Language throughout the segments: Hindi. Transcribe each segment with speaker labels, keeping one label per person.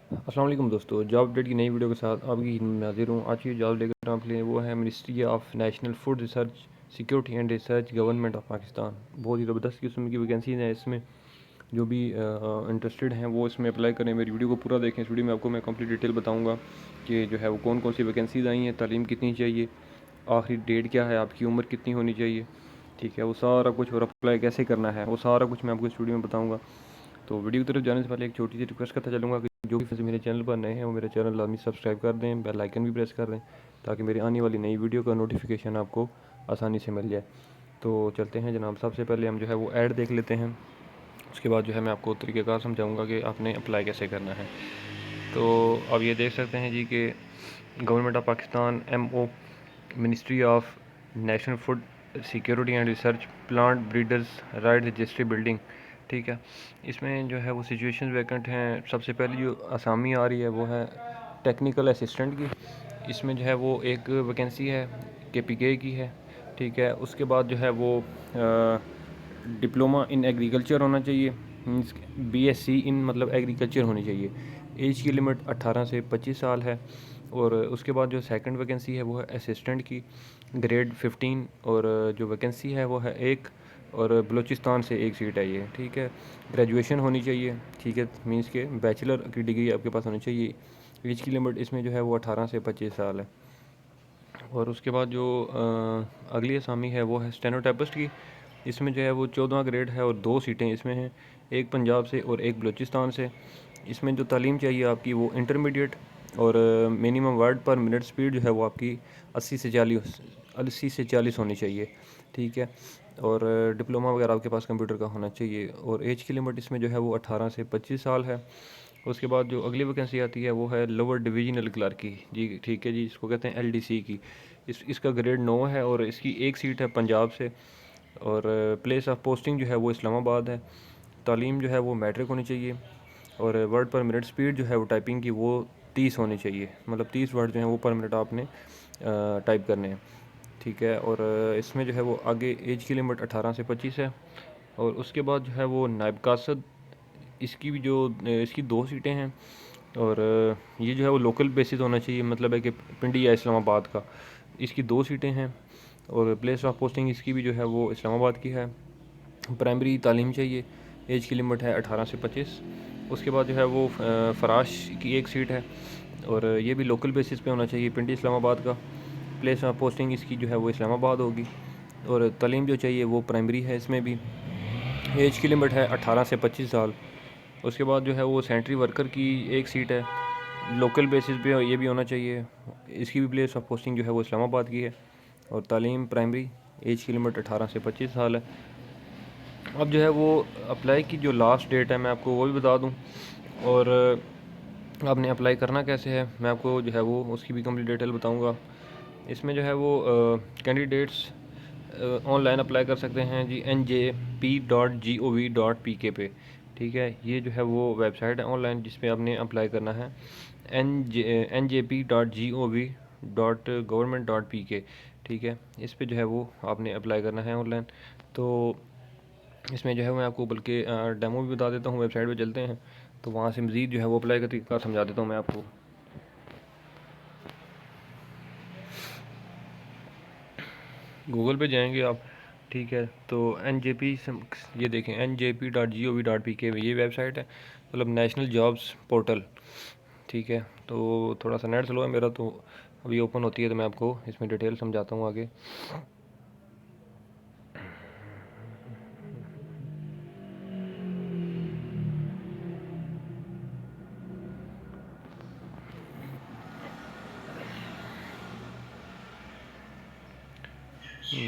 Speaker 1: अस्सलाम वालेकुम दोस्तों, जॉब अपडेट की नई वीडियो के साथ आपकी हाजिर हूँ। आज की जॉब लेकर आपके लिए वो है ministry of national food research security and research government of Pakistan. बहुत ही ज़बरदस्त किस्म की वैकेंसीज हैं इसमें। जो भी इंटरेस्टेड हैं वो इसमें अप्लाई करें। मेरी वीडियो को पूरा देखें। इस वीडियो में आपको मैं कंप्लीट डिटेल बताऊँगा कि जो है वो कौन कौन सी वैकेंसीज आई हैं, तालीम कितनी चाहिए, आखिरी डेट क्या है, आपकी उम्र कितनी होनी चाहिए, ठीक है, वो सारा कुछ, और अप्लाई कैसे करना है, वो सारा कुछ मैं आपको इस वीडियो में बताऊँगा। तो वीडियो की तरफ जाने से पहले एक छोटी सी रिक्वेस्ट करता चलूँगा कि जो भी मेरे चैनल पर नए हैं वो मेरे चैनल लाजमी सब्सक्राइब कर दें, बेल आइकन भी प्रेस कर दें ताकि मेरी आने वाली नई वीडियो का नोटिफिकेशन आपको आसानी से मिल जाए। तो चलते हैं जनाब, सबसे पहले हम जो है वो ऐड देख लेते हैं। उसके बाद जो है मैं आपको तरीक़ेकार समझाऊँगा कि आपने अप्लाई कैसे करना है। तो अब ये देख सकते हैं जी कि government of Pakistan MO ministry of national food security and research plant breeders right registry building, ठीक है। इसमें जो है वो सिचुएशन वैकेंट हैं। सबसे पहली जो असामी आ रही है वो है टेक्निकल असिस्टेंट की। इसमें जो है वो एक वैकेंसी है KPK की है, ठीक है। उसके बाद जो है वो डिप्लोमा इन एग्रीकल्चर होना चाहिए, मीन्स BSc इन मतलब एग्रीकल्चर होनी चाहिए। एज की लिमिट 18 से 25 साल है। और उसके बाद जो सेकंड वैकेंसी है वो है असिस्टेंट की, ग्रेड 15, और जो वैकेंसी है वो है एक, और बलूचिस्तान से एक सीट है ये, ठीक है। ग्रेजुएशन होनी चाहिए, ठीक है, मीन्स के बैचलर की डिग्री आपके पास होनी चाहिए। एज की लिमिट इसमें जो है वो 18 से 25 साल है। और उसके बाद जो अगली असामी है वो है स्टेनोटाइपिस्ट की। इसमें जो है वो 14वां ग्रेड है और 2 सीटें इसमें हैं, एक पंजाब से और एक बलूचिस्तान से। इसमें जो तालीम चाहिए आपकी वो इंटरमीडिएट, और मिनिमम वर्ड पर मिनट स्पीड जो है वो आपकी 80 से 40 होनी चाहिए, ठीक है। और डिप्लोमा वगैरह आपके पास कंप्यूटर का होना चाहिए। और एज की लिमिट इसमें जो है वो 18 से 25 साल है। उसके बाद जो अगली वैकेंसी आती है वो है लोअर डिविजनल क्लर्क की जी, ठीक है जी, इसको कहते हैं LDC की। इसका ग्रेड 9 है और इसकी एक सीट है पंजाब से। और प्लेस ऑफ पोस्टिंग जो है वो इस्लामाबाद है। तालीम जो है वो मैट्रिक होनी चाहिए। और वर्ड पर मिनट स्पीड जो है वो टाइपिंग की वो 30 होनी चाहिए, मतलब 30 वर्ड जो हैं वो पर मिनट आपने टाइप करने हैं, ठीक है। और इसमें जो है वो आगे एज की लिमिट 18 से 25 है। और उसके बाद जो है वो नायब कासद, इसकी भी जो इसकी 2 सीटें हैं। और ये जो है वो लोकल बेसिस होना चाहिए, मतलब है कि पिंडी या इस्लामाबाद का। इसकी 2 सीटें हैं। और प्लेस ऑफ पोस्टिंग इसकी भी जो है वो इस्लामाबाद की है। प्राइमरी तालीम चाहिए, एज की लिमिट है 18 से 25। उसके बाद जो है वो फ़राश की एक सीट है, और ये भी लोकल बेसिस पे होना चाहिए, पिंडी इस्लामाबाद का। प्लेस ऑफ पोस्टिंग इसकी जो है वो इस्लामाबाद होगी। और तालीम जो चाहिए वो प्राइमरी है इसमें भी। एज की लिमिट है 18 से 25 साल। उसके बाद जो है वो सेंट्री वर्कर की एक सीट है, लोकल बेसिस पे ये भी होना चाहिए। इसकी भी प्लेस ऑफ पोस्टिंग जो है वो इस्लामाबाद की है। और तालीम प्राइमरी, एज की लिमिट 18 से 25 साल है। अब जो है वो अप्लाई की जो लास्ट डेट है मैं आपको वो भी बता दूं। और आपने अप्लाई करना कैसे है मैं आपको जो है वो उसकी भी कंप्लीट डिटेल बताऊंगा। इसमें जो है वो कैंडिडेट्स ऑनलाइन अप्लाई कर सकते हैं जी, njp.gov.pk पे, ठीक है। ये जो है वो वेबसाइट है ऑनलाइन जिस पे आपने अप्लाई करना है, njp.gov.government.pk, ठीक है। इस पे जो है वो आपने अप्लाई करना है ऑनलाइन। तो इसमें जो है मैं आपको बल्कि डेमो भी बता देता हूँ, वेबसाइट पे चलते हैं तो वहाँ से मज़ीद जो है वो अप्लाई का तरीका समझा देता हूँ मैं आपको। गूगल पे जाएंगे आप, ठीक है। तो NJP ये देखें, njp.gov.pk ये वेबसाइट है, मतलब नेशनल जॉब्स पोर्टल, ठीक है। तो थोड़ा सा नेट स्लो है मेरा, तो अभी ओपन होती है तो मैं आपको इसमें डिटेल समझाता हूँ आगे।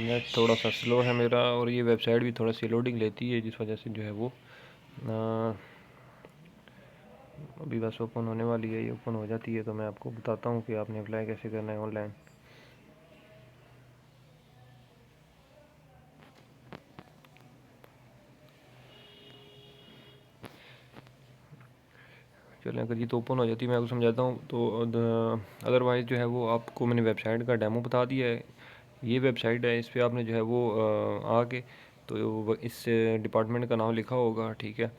Speaker 1: नेट थोड़ा सा स्लो है मेरा, और ये वेबसाइट भी थोड़ा सी लोडिंग लेती है जिस वजह से जो है वो अभी बस ओपन होने वाली है। ये ओपन हो जाती है तो मैं आपको बताता हूँ कि आपने अप्लाई कैसे करना है ऑनलाइन। चलें, अगर ये तो ओपन हो जाती है मैं आपको समझाता हूँ। तो अदरवाइज़ जो है वो आपको मैंने वेबसाइट का डेमो बता दिया है। ये वेबसाइट है, इस पर आपने जो है वो आके तो इस डिपार्टमेंट का नाम लिखा होगा, ठीक है।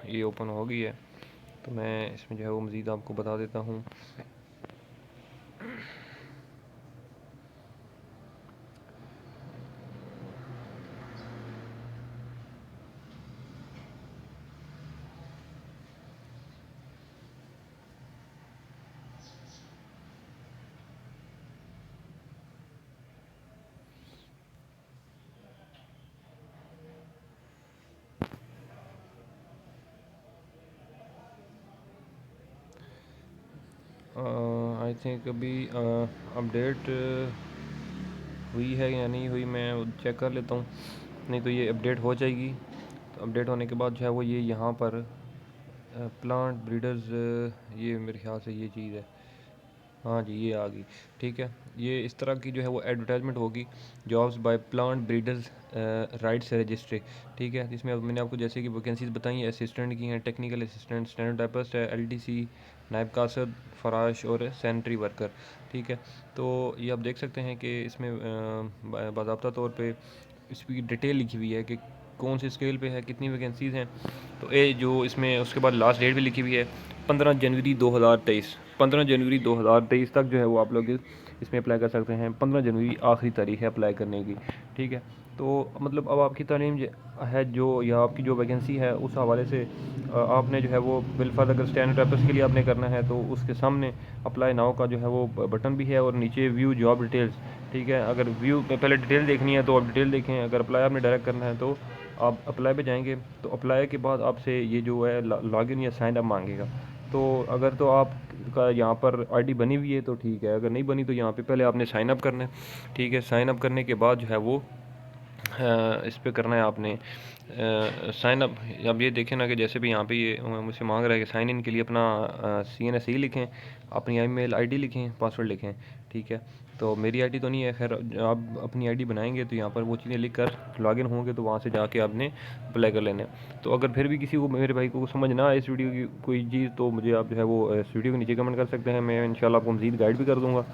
Speaker 1: ये ओपन हो गई है। तो मैं इसमें जो है वो मज़ीद आपको बता देता हूँ। आई थिंक अभी अपडेट हुई है या नहीं हुई, मैं चेक कर लेता हूँ। नहीं तो ये अपडेट हो जाएगी। तो अपडेट होने के बाद जो है वो ये यहाँ पर प्लांट ब्रीडर्स, ये मेरे ख्याल से ये चीज़ है। हाँ जी, ये आ गई। ठीक है, ये इस तरह की जो है वो एडवर्टाइजमेंट होगी, jobs by plant breeders rights registry. ठीक है, इसमें अब मैंने आपको जैसे कि वैकेंसीज बताई हैं, असिस्टेंट की हैं, टेक्निकल असिस्टेंट, स्टेनोटाइपिस्ट है, एलडीसी, नायब कासद, फराश और सैनिटरी वर्कर। ठीक है, तो ये आप देख सकते हैं कि इसमें बाज़ाब्ता तौर पे इसकी डिटेल लिखी हुई है कि कौन से स्केल पे है, कितनी वैकेंसीज़ हैं। तो ये जो इसमें उसके बाद लास्ट डेट भी लिखी हुई है 15 जनवरी 2023। 15 जनवरी 2023 तक जो है वो आप लोग इसमें अप्लाई कर सकते हैं। 15 जनवरी आखिरी तारीख है अप्लाई करने की। ठीक है, तो मतलब अब आपकी तालीम है जो, या आपकी जो वैकेंसी है उस हवाले से आपने जो है वो बिलफर्ज अगर स्टेनोटाइपिस्ट के लिए आपने करना है तो उसके सामने अप्लाई नाउ का जो है वो बटन भी है, और नीचे व्यू जॉब डिटेल्स। ठीक है, अगर व्यू में पहले डिटेल देखनी है तो आप डिटेल देखें, अगर अप्लाई आपने डायरेक्ट करना है तो आप अप्लाई पे जाएंगे। तो अप्लाई के बाद आपसे ये जो है लॉगिन या साइन अप मांगेगा। तो अगर तो आपका यहाँ पर आईडी बनी हुई है तो ठीक है, अगर नहीं बनी तो यहाँ पे पहले आपने साइन अप करना है। ठीक है, साइन अप करने के बाद जो है वो इस पे करना है आपने साइन अप। अब ये देखें ना कि जैसे भी यहाँ पे ये मुझसे मांग रहा है कि साइन इन के लिए अपना CNSE लिखें, अपनी ईमेल आईडी लिखें, पासवर्ड लिखें। ठीक है, तो मेरी आईडी तो नहीं है, खैर आप अपनी आईडी बनाएंगे तो यहाँ पर वो चीज़ें लिख कर लॉगिन होंगे तो वहाँ से जाके आपने अप्लाई कर लेने। तो अगर फिर भी किसी को, मेरे भाई को समझ ना आए इस वीडियो की कोई चीज़, तो मुझे आप जो है वो इस वीडियो के नीचे कमेंट कर सकते हैं, मैं इंशाल्लाह आपको मज़ीद गाइड भी कर दूँगा।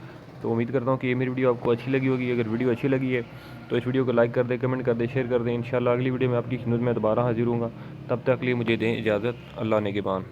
Speaker 1: तो उम्मीद करता हूँ कि ये मेरी वीडियो आपको अच्छी लगी होगी। अगर वीडियो अच्छी लगी है तो इस वीडियो को लाइक कर दें, कमेंट कर दें, शेयर कर दें। इंशाल्लाह अगली वीडियो में आपकी खिदमत में दोबारा हाजिर हूँगा। तब तक के लिए मुझे दें इजाज़त। अल्लाह ने के बान।